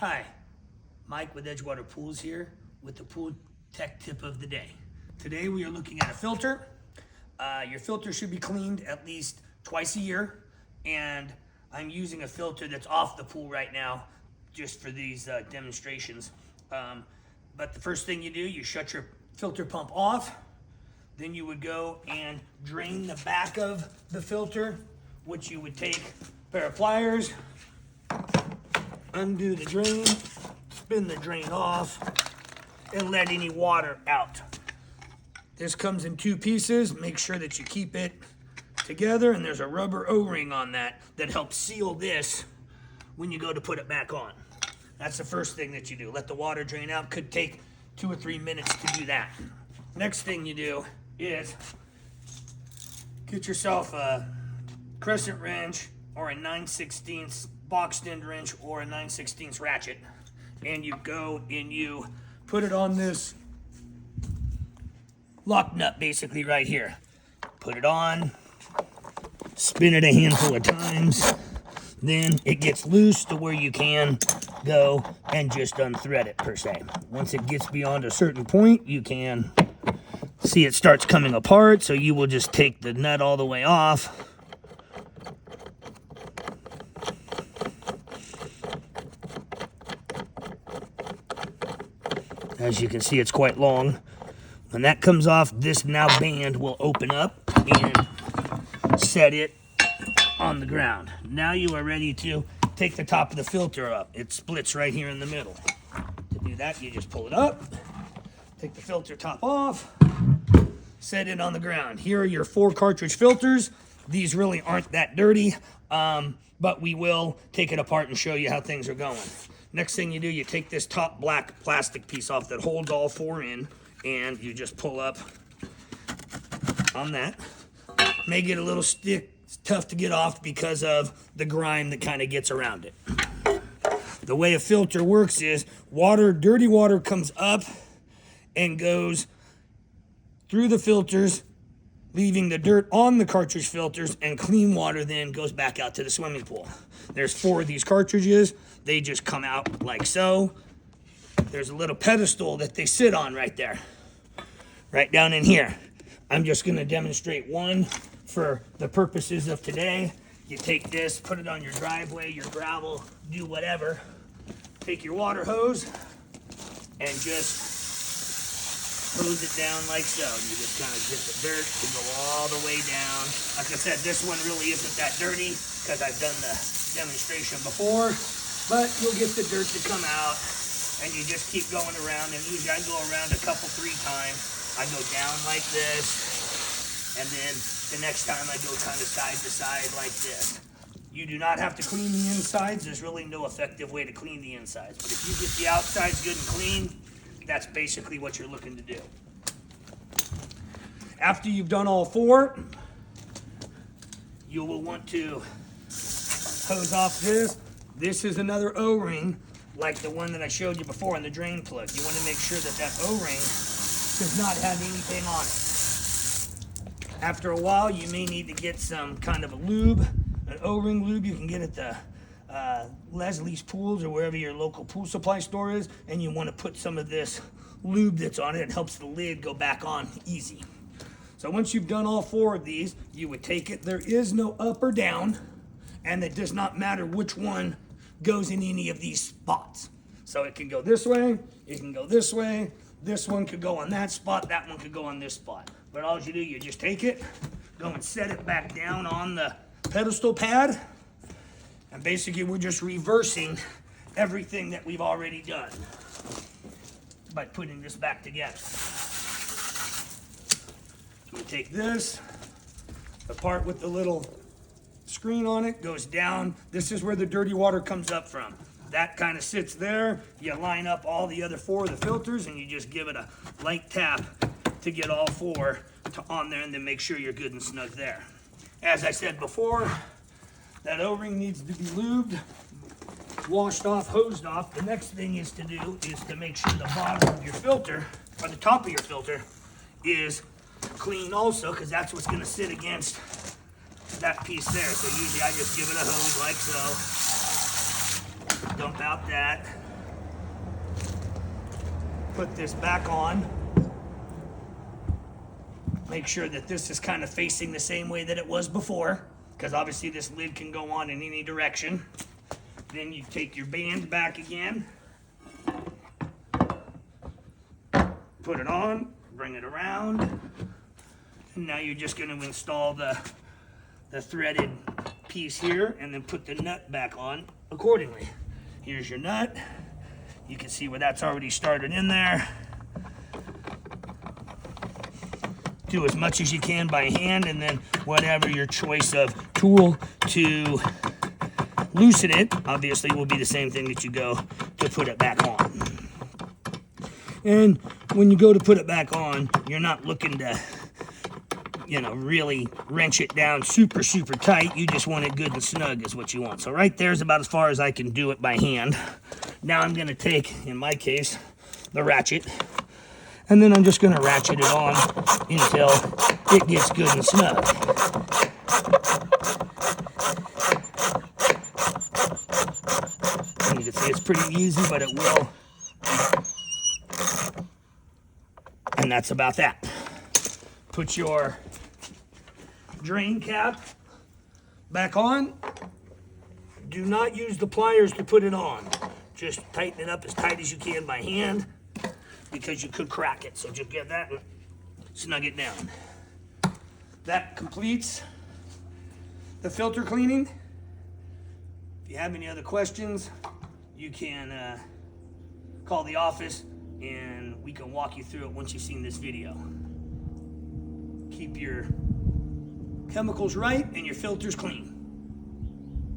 Hi, Mike with Edgewater Pools here with the pool tech tip of the day. Today we are looking at a filter. Your filter should be cleaned at least twice a year, and I'm using a filter that's off the pool right now just for these demonstrations. But the first thing you do, you shut your filter pump off, then you would go and drain the back of the filter, which you would take a pair of pliers, undo the drain, spin the drain off, and let any water out. This comes in two pieces. Make sure that you keep it together, and there's a rubber O-ring on that helps seal this when you go to put it back on. That's the first thing that you do. Let the water drain out. Could take 2 or 3 minutes to do that. Next thing you do is get yourself a crescent wrench or a 9/16 boxed end wrench or a 9/16 ratchet, and you go and you put it on this lock nut basically right here. Put it on, spin it a handful of times, then it gets loose to where you can go and just unthread it per se. Once it gets beyond a certain point, you can see it starts coming apart, so you will just take the nut all the way off. As you can see, it's quite long. When that comes off, this now band will open up and set it on the ground. Now you are ready to take the top of the filter up. It splits right here in the middle. To do that, you just pull it up, take the filter top off, set it on the ground. Here are your 4 cartridge filters. These really aren't that dirty, but we will take it apart and show you how things are going. Next thing you do, you take this top black plastic piece off that holds all 4 in, and you just pull up on that. May get a little stick, it's tough to get off because of the grime that kind of gets around it. The way a filter works is dirty water comes up and goes through the filters, leaving the dirt on the cartridge filters, and clean water then goes back out to the swimming pool. There's 4 of these cartridges. They just come out like so. There's a little pedestal that they sit on right there, right down in here. I'm just gonna demonstrate one for the purposes of today. You take this, put it on your driveway, your gravel, do whatever. Take your water hose and just hose it down like so. You just kind of get the dirt to go all the way down. Like I said, this one really isn't that dirty because I've done the demonstration before, but you'll get the dirt to come out, and you just keep going around. And usually I go around a couple, 3 times. I go down like this, and then the next time I go kind of side to side like this. You do not have to clean the insides. There's really no effective way to clean the insides. But if you get the outsides good and clean, that's basically what you're looking to do. After you've done all 4, you will want to hose off this. This is another O-ring like the one that I showed you before in the drain plug. You want to make sure that that O-ring does not have anything on it. After a while, you may need to get some kind of a lube, an O-ring lube you can get at the Leslie's Pools or wherever your local pool supply store is, and you want to put some of this lube that's on it. It helps the lid go back on easy. So once you've done all 4 of these, you would take it. There is no up or down, and it does not matter which one goes in any of these spots. So it can go this way, it can go this way, this one could go on that spot, that one could go on this spot. But all you do, you just take it, go and set it back down on the pedestal pad, and basically we're just reversing everything that we've already done by putting this back together. So we take this, the part with the little screen on it goes down. This is where the dirty water comes up from. That kind of sits there. You line up all the other 4 of the filters, and you just give it a light tap to get all 4 on there, and then make sure you're good and snug there. As I said before, that O-ring needs to be lubed, washed off, hosed off. The next thing is to do is to make sure the bottom of your filter, or the top of your filter, is clean also, because that's what's going to sit against that piece there. So usually I just give it a hose like so, dump out that, put this back on. Make sure that this is kind of facing the same way that it was before, because obviously this lid can go on in any direction. Then you take your band back again, put it on, bring it around, and now you're just going to install the threaded piece here and then put the nut back on accordingly. Here's your nut. You can see where that's already started in there. Do as much as you can by hand, and then whatever your choice of tool to loosen it, obviously will be the same thing that you go to put it back on. And when you go to put it back on, you're not looking to, really wrench it down super, super tight. You just want it good and snug is what you want. So right there is about as far as I can do it by hand. Now I'm gonna take, in my case, the ratchet, and then I'm just gonna ratchet it on until it gets good and snug. And you can see it's pretty easy, but it will. And that's about that. Put your drain cap back on. Do not use the pliers to put it on. Just tighten it up as tight as you can by hand, because you could crack it. So just get that and snug it down. That completes the filter cleaning. If you have any other questions, you can call the office and we can walk you through it once you've seen this video. Keep your chemicals right and your filters clean.